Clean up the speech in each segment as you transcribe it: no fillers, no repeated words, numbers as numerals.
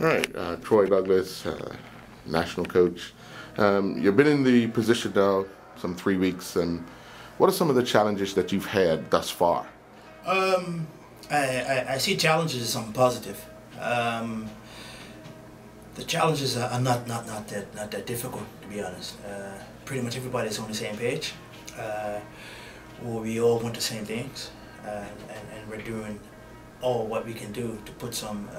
All right, Troy Douglas, national coach. You've been in the position now some 3 weeks. What are some of the challenges that you've had thus far? I see challenges as something positive. The challenges are not that difficult, to be honest. Pretty much everybody's on the same page. We all want the same things, and we're doing all what we can do to put some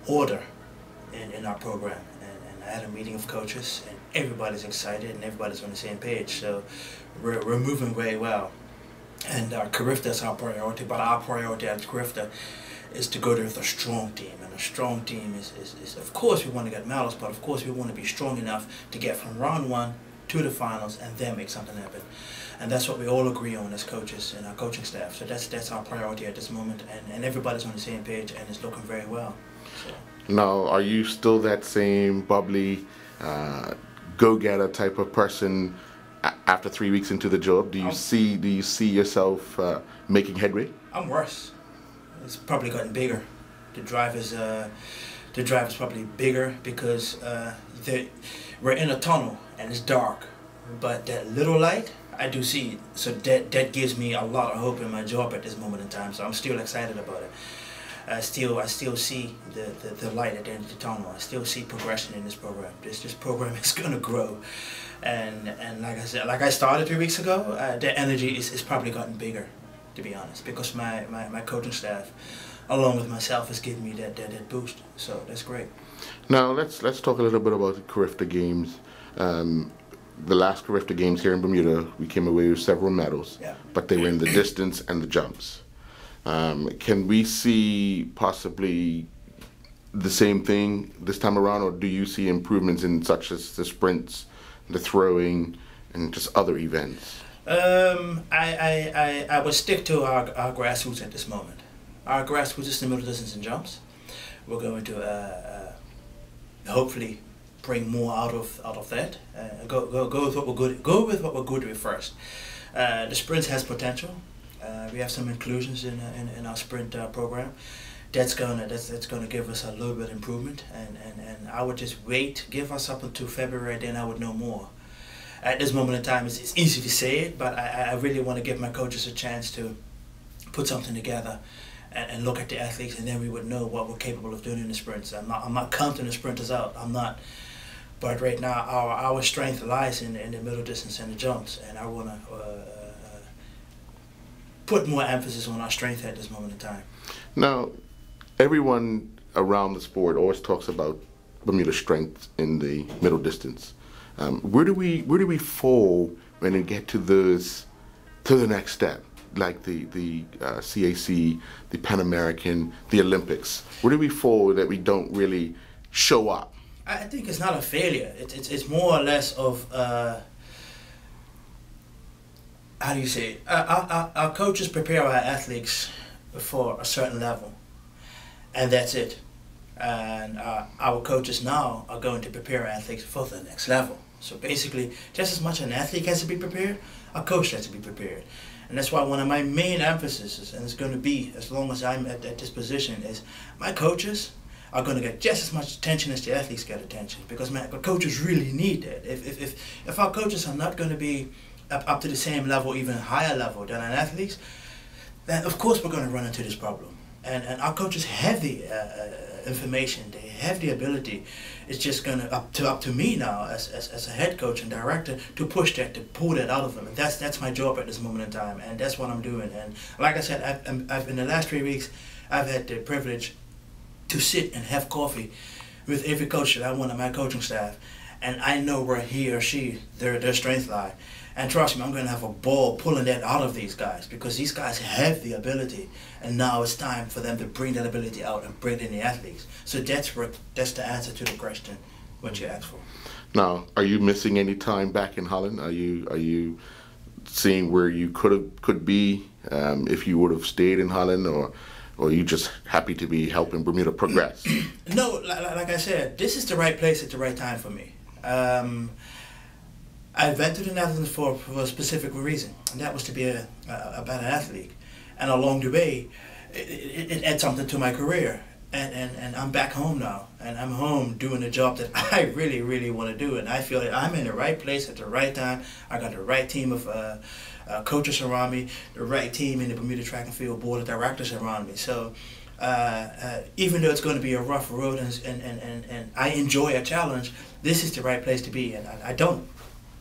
order in our program. And I had a meeting of coaches, and everybody's excited and everybody's on the same page. So we're moving very well. And Carifta is our priority, but our priority at Carifta is to go there with a strong team. And a strong team is of course we want to get medals, but of course we want to be strong enough to get from round one to the finals and then make something happen. And that's what we all agree on as coaches and our coaching staff. So that's our priority at this moment, and everybody's on the same page, and it's looking very well. So. Now, are you still that same bubbly, go-getter type of person after 3 weeks into the job? Do you see yourself making headway? I'm worse. It's probably gotten bigger. The drive is probably bigger because we're in a tunnel and it's dark, but that little light I do see. So that gives me a lot of hope in my job at this moment in time. So I'm still excited about it. I still see the light at the end of the tunnel. I still see progression in this program. This program is going to grow, and like I said, like I started 3 weeks ago, the energy is probably gotten bigger, to be honest, because my coaching staff, along with myself, has given me that boost. So that's great. Now let's talk a little bit about the Carifta Games. The last Carifta Games here in Bermuda, we came away with several medals, yeah, but they were in the distance and the jumps. Can we see possibly the same thing this time around, or do you see improvements in such as the sprints, the throwing, and just other events? I would stick to our grassroots at this moment. Our grassroots is the middle distance and jumps. We're going to hopefully bring more out of that. Go with what we're good. Go with what we're good with first. The sprints has potential. We have some inclusions in our sprint program. That's gonna give us a little bit of improvement, and I would just wait, give us up until February, then I would know more. At this moment in time, it's easy to say it, but I really want to give my coaches a chance to put something together and look at the athletes, and then we would know what we're capable of doing in the sprints. I'm not counting the sprinters out. I'm not. But right now, our strength lies in the middle distance and the jumps, and I want to put more emphasis on our strength at this moment in time. Now, everyone around the sport always talks about Bermuda's strength in the middle distance. Where do we fall when we get to the next step, like the CAC, the Pan American, the Olympics? Where do we fall that we don't really show up? I think it's not a failure. It's more or less of how do you say it? Our coaches prepare our athletes for a certain level, and that's it. And our coaches now are going to prepare our athletes for the next level. So basically, just as much an athlete has to be prepared, a coach has to be prepared. And that's why one of my main emphases, and it's going to be as long as I'm at this position, is my coaches are going to get just as much attention as the athletes get attention, because my coaches really need that. If our coaches are not going to be up to the same level, even higher level than our athletes, then of course we're going to run into this problem. And our coaches have the information, they have the ability. It's just going to up to me now as a head coach and director to push that, to pull that out of them. And that's my job at this moment in time, and that's what I'm doing. And like I said, I've in the last 3 weeks, I've had the privilege to sit and have coffee with every coach that I want on my coaching staff, and I know where he or she, their strengths lie. And trust me, I'm going to have a ball pulling that out of these guys, because these guys have the ability, and now it's time for them to bring that ability out and bring it in the athletes. So that's the answer to the question, what you asked for. Now, are you missing any time back in Holland? Are you seeing where you could be if you would have stayed in Holland, or are you just happy to be helping Bermuda progress? No, like I said, this is the right place at the right time for me. I went to the Netherlands for a specific reason, and that was to be a better athlete. And along the way, it adds something to my career. and I'm back home now, and I'm home doing the job that I really, really want to do, and I feel that I'm in the right place at the right time. I got the right team of coaches around me, the right team in the Bermuda Track and Field Board of Directors around me. So even though it's going to be a rough road and I enjoy a challenge, this is the right place to be, and I don't.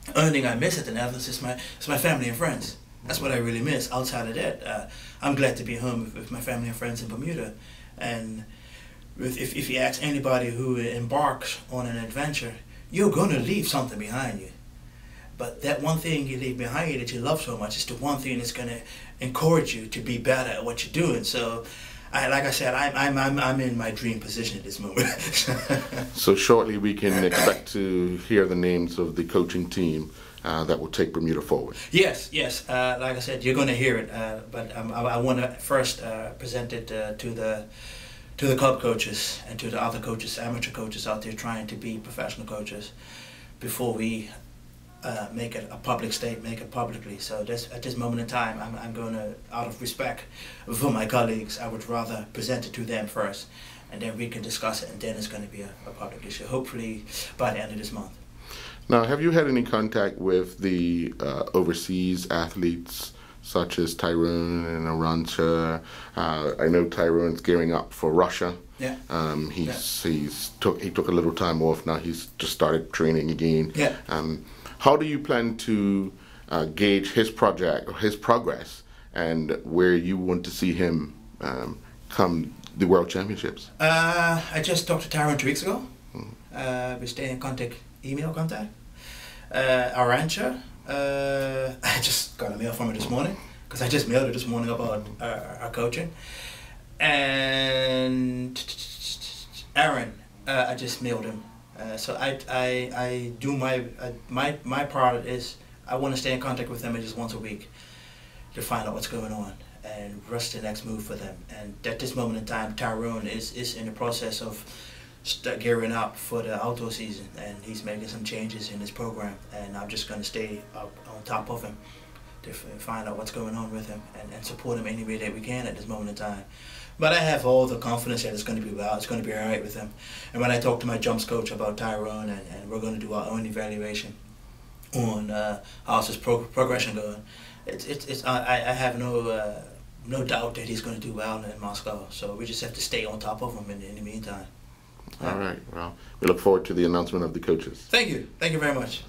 The only thing I miss at the Netherlands is my family and friends. That's what I really miss. Outside of that, I'm glad to be home with my family and friends in Bermuda. And if you ask anybody who embarks on an adventure, you're going to leave something behind you. But that one thing you leave behind you that you love so much is the one thing that's going to encourage you to be better at what you're doing. So, like I said, I'm in my dream position at this moment. So shortly we can expect to hear the names of the coaching team that will take Bermuda forward. Yes. Like I said, you're going to hear it, but I want to first present it to the club coaches and to the other coaches, amateur coaches out there trying to be professional coaches, before we make it a public statement, make it publicly. So at this moment in time, I'm going to, out of respect for my colleagues, I would rather present it to them first, and then we can discuss it, and then it's going to be a public issue, hopefully by the end of this month. Now, have you had any contact with the overseas athletes, such as Tyrone and Arantxa? I know Tyrone's gearing up for Russia. Yeah. He took a little time off. Now he's just started training again. Yeah. How do you plan to gauge his project or his progress, and where you want to see him come the World Championships? I just talked to Tyrone 2 weeks ago. We stay in contact, email contact. Arantxa, I just got a mail from her this morning, because I just mailed her this morning about our coaching. And Aaron, I just mailed him. So I do my part is I want to stay in contact with them at least once a week to find out what's going on and rush the next move for them. And at this moment in time, Tyrone is in the process of gearing up for the outdoor season, and he's making some changes in his program, and I'm just going to stay up on top of him to find out what's going on with him and support him any way that we can at this moment in time. But I have all the confidence that it's going to be well, it's going to be all right with him. And when I talked to my jumps coach about Tyrone, and we're going to do our own evaluation on how's his progression going, I have no doubt that he's going to do well in Moscow. So we just have to stay on top of him in the meantime. All right. Well, we look forward to the announcement of the coaches. Thank you. Thank you very much.